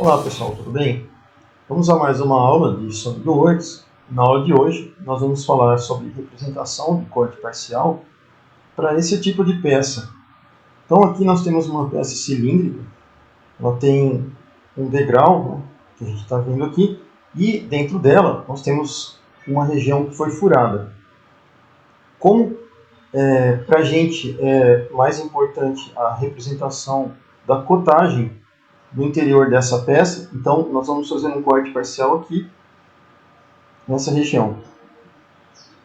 Olá pessoal, tudo bem? Vamos a mais uma aula de SolidWorks. Na aula de hoje nós vamos falar sobre representação de corte parcial para esse tipo de peça. Então aqui nós temos uma peça cilíndrica, ela tem um degrau, né, que a gente está vendo aqui, e dentro dela nós temos uma região que foi furada. Como para a gente é mais importante a representação da cotagem do interior dessa peça, então nós vamos fazer um corte parcial aqui nessa região.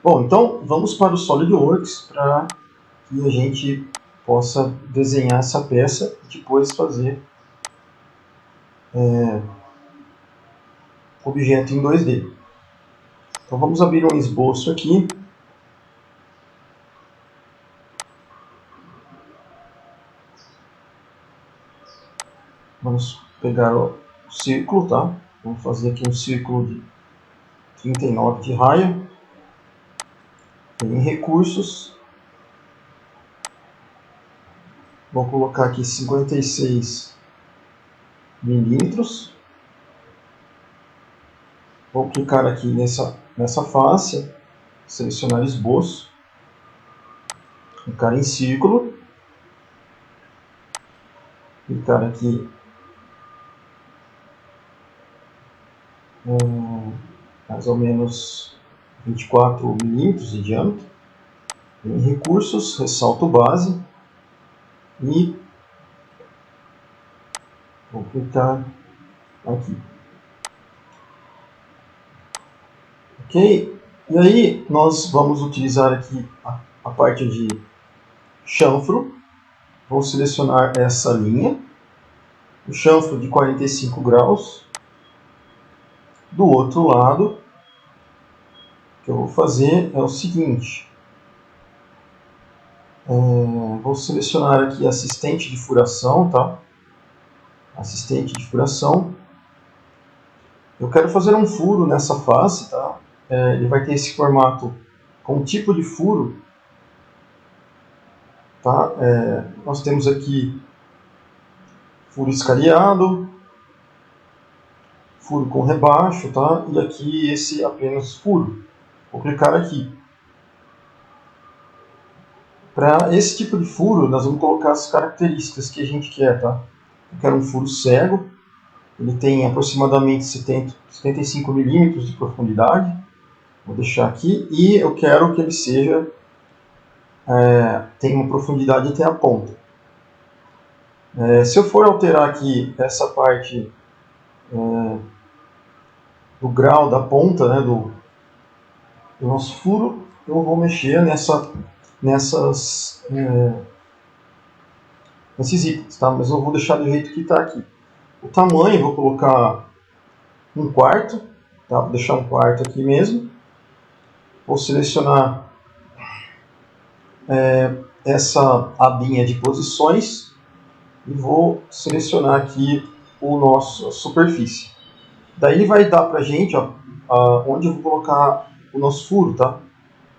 Bom, então vamos para o SolidWorks para que a gente possa desenhar essa peça e depois fazer objeto em 2D. Então vamos abrir um esboço aqui. Vamos pegar o círculo, tá? Vamos fazer aqui um círculo de 39 de raio. Em recursos, vou colocar aqui 56 milímetros. Vou clicar aqui nessa face, selecionar esboço, clicar em círculo, clicar aqui mais ou menos 24 milímetros de diâmetro. Em recursos, ressalto base e vou clicar aqui. Ok? E aí nós vamos utilizar aqui a parte de chanfro. Vou selecionar essa linha, o chanfro de 45 graus. Do outro lado, o que eu vou fazer é o seguinte. Vou selecionar aqui assistente de furação, tá? Assistente de furação. Eu quero fazer um furo nessa face, tá? Ele vai ter esse formato com tipo de furo, tá? Nós temos aqui furo escariado, furo com rebaixo, tá? E aqui esse apenas furo. Vou clicar aqui. Para esse tipo de furo, nós vamos colocar as características que a gente quer, tá? Eu quero um furo cego, ele tem aproximadamente 75 milímetros de profundidade, vou deixar aqui, e eu quero que ele seja, tenha uma profundidade até a ponta. Se eu for alterar aqui essa parte do grau da ponta, né, do nosso furo, eu vou mexer nesses itens, tá? Mas eu vou deixar do jeito que está aqui. O tamanho, vou colocar 1/4, tá? Vou deixar 1/4 aqui mesmo. Vou selecionar essa abinha de posições e vou selecionar aqui a superfície. Daí ele vai dar para a gente onde eu vou colocar o nosso furo, tá?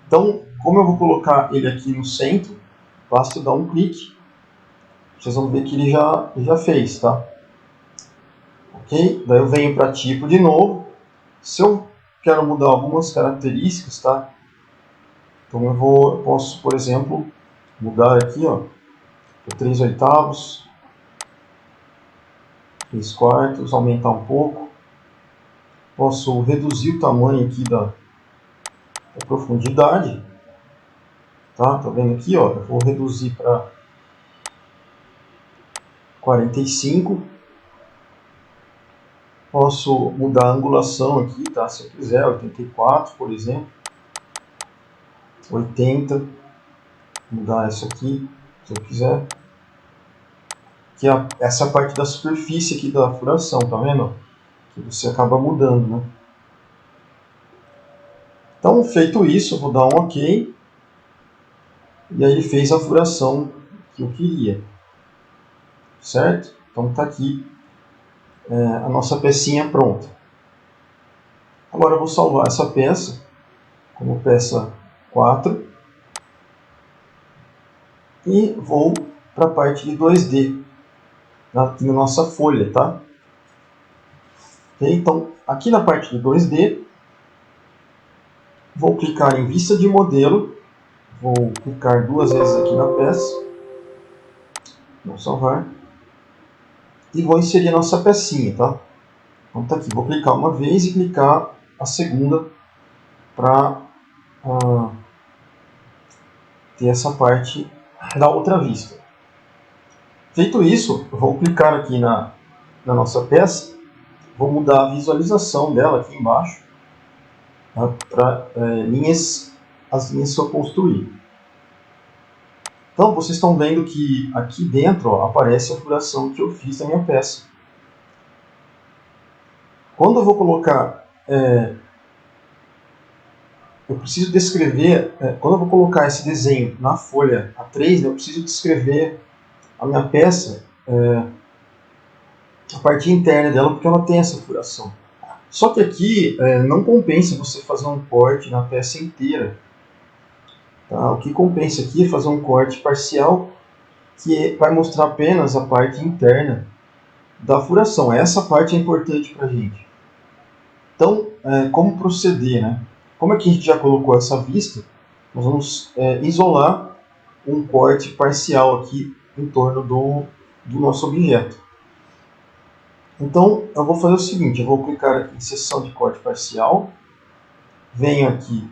Então, como eu vou colocar ele aqui no centro, basta eu dar um clique. Vocês vão ver que ele já fez, tá? Ok? Daí eu venho para tipo de novo. Se eu quero mudar algumas características, tá? Então eu posso, por exemplo, mudar aqui, ó, para 3/8, 3/4, aumentar um pouco. Posso reduzir o tamanho aqui da profundidade. Tá vendo aqui, ó? Eu vou reduzir para 45. Posso mudar a angulação aqui, tá? Se eu quiser, 84, por exemplo. 80. Mudar essa aqui, se eu quiser. Que é essa parte da superfície aqui da furação, tá vendo? Que você acaba mudando, né? Então, feito isso, eu vou dar um OK. E aí ele fez a furação que eu queria. Certo? Então está aqui a nossa pecinha pronta. Agora eu vou salvar essa peça como peça 4. E vou para a parte de 2D, aqui na nossa folha, tá? Okay? Então, aqui na parte do 2D, vou clicar em vista de modelo, vou clicar 2 vezes aqui na peça, vou salvar, e vou inserir a nossa pecinha, tá? Então tá aqui, vou clicar uma vez e clicar a segunda para ter essa parte da outra vista. Feito isso, eu vou clicar aqui na nossa peça, vou mudar a visualização dela aqui embaixo, tá? Para as linhas que eu construí. Então vocês estão vendo que aqui dentro, ó, aparece a furação que eu fiz da minha peça. Quando eu vou colocar, eu preciso descrever, quando eu vou colocar esse desenho na folha A3, eu preciso descrever a minha peça, a parte interna dela, porque ela tem essa furação. Só que aqui não compensa você fazer um corte na peça inteira. Tá? O que compensa aqui é fazer um corte parcial, que vai mostrar apenas a parte interna da furação. Essa parte é importante para a gente. Então, como proceder, né? Como é que a gente já colocou essa vista, nós vamos isolar um corte parcial aqui em torno do nosso objeto. Então, eu vou fazer o seguinte, eu vou clicar aqui em seção de corte parcial, venho aqui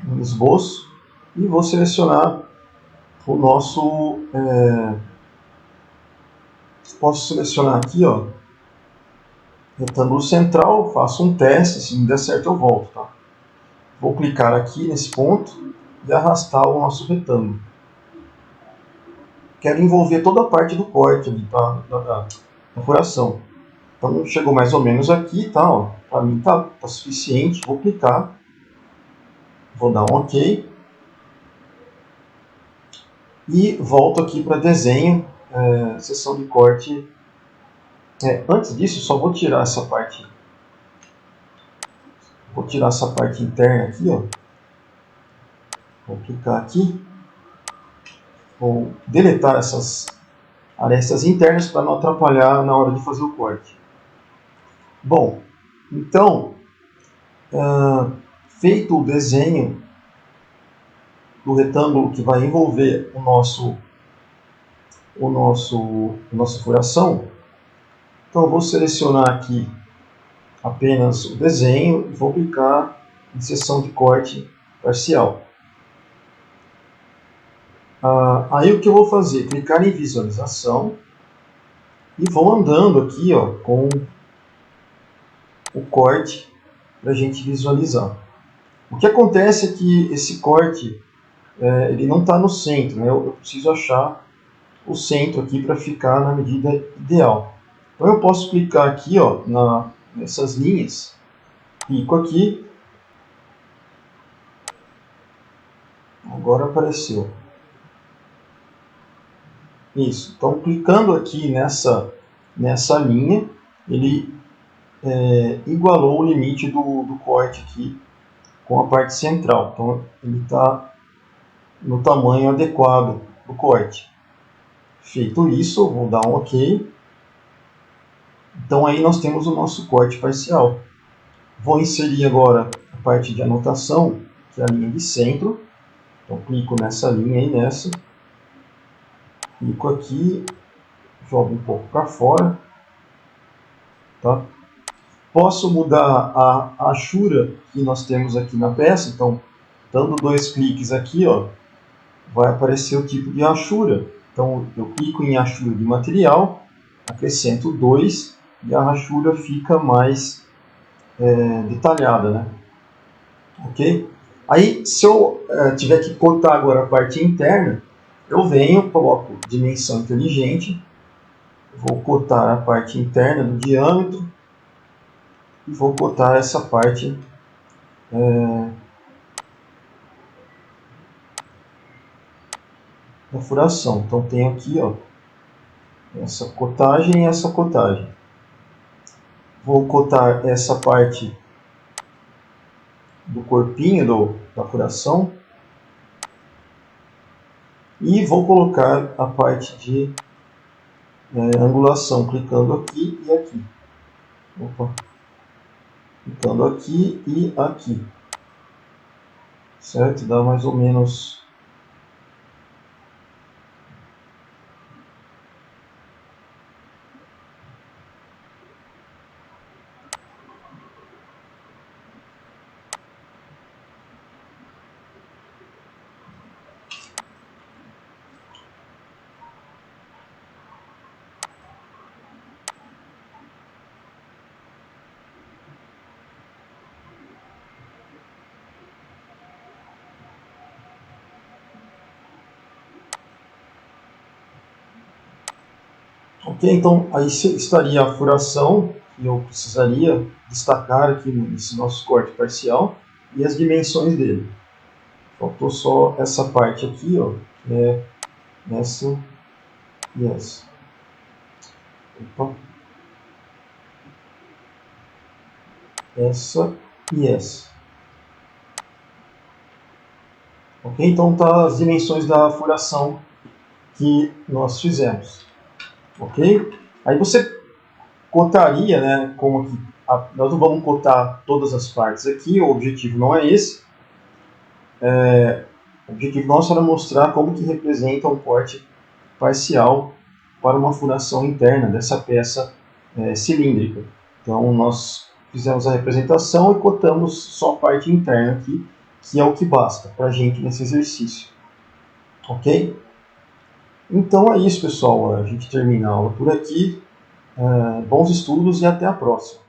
no esboço e vou selecionar o nosso... posso selecionar aqui, ó, retângulo central, faço um teste, se não der certo eu volto, tá? Vou clicar aqui nesse ponto e arrastar o nosso retângulo. Quero envolver toda a parte do corte ali, tá? da furação. Então chegou mais ou menos aqui, tá? Para mim tá suficiente. Vou clicar, vou dar um OK e volto aqui para desenho, seção de corte. Antes disso, só vou tirar essa parte. Vou tirar essa parte interna aqui, ó. Vou clicar aqui. Vou deletar essas arestas internas para não atrapalhar na hora de fazer o corte. Bom, então, feito o desenho do retângulo que vai envolver nossa furação, então eu vou selecionar aqui apenas o desenho e vou clicar em seção de corte parcial. Aí o que eu vou fazer? Clicar em visualização e vou andando aqui, ó, com o corte para a gente visualizar. O que acontece é que esse corte ele não está no centro, né? Eu preciso achar o centro aqui para ficar na medida ideal. Então eu posso clicar aqui, ó, nessas linhas, clico aqui, agora apareceu. Isso, então clicando aqui nessa linha, ele igualou o limite do corte aqui com a parte central. Então ele está no tamanho adequado do corte. Feito isso, vou dar um OK. Então aí nós temos o nosso corte parcial. Vou inserir agora a parte de anotação, que é a linha de centro. Então clico nessa linha e nessa. Clico aqui, jogo um pouco para fora. Tá? Posso mudar a achura que nós temos aqui na peça. Então, dando 2 cliques aqui, ó, vai aparecer o tipo de achura. Então eu clico em achura de material, acrescento 2 e a rachura fica mais detalhada, né? Ok? Aí, se eu tiver que cortar agora a parte interna, eu venho, coloco dimensão inteligente, vou cortar a parte interna do diâmetro e vou cortar essa parte da furação. Então tenho aqui, ó, essa cotagem e essa cotagem. Vou cotar essa parte do corpinho da furação e vou colocar a parte de angulação, clicando aqui e aqui. Opa. ficando aqui e aqui. Certo? Dá mais ou menos... Ok, então aí estaria a furação, que eu precisaria destacar aqui nesse nosso corte parcial, e as dimensões dele. Faltou só essa parte aqui, ó, que é essa e essa. Opa. Essa e essa. Ok? Então tá as dimensões da furação que nós fizemos. Ok? Aí você cotaria, né, como que nós não vamos cotar todas as partes aqui, o objetivo não é esse. O objetivo nosso era mostrar como que representa um corte parcial para uma furação interna dessa peça cilíndrica. Então nós fizemos a representação e cotamos só a parte interna aqui, que é o que basta para a gente nesse exercício. Ok? Então é isso, pessoal. A gente termina a aula por aqui. Bons estudos e até a próxima.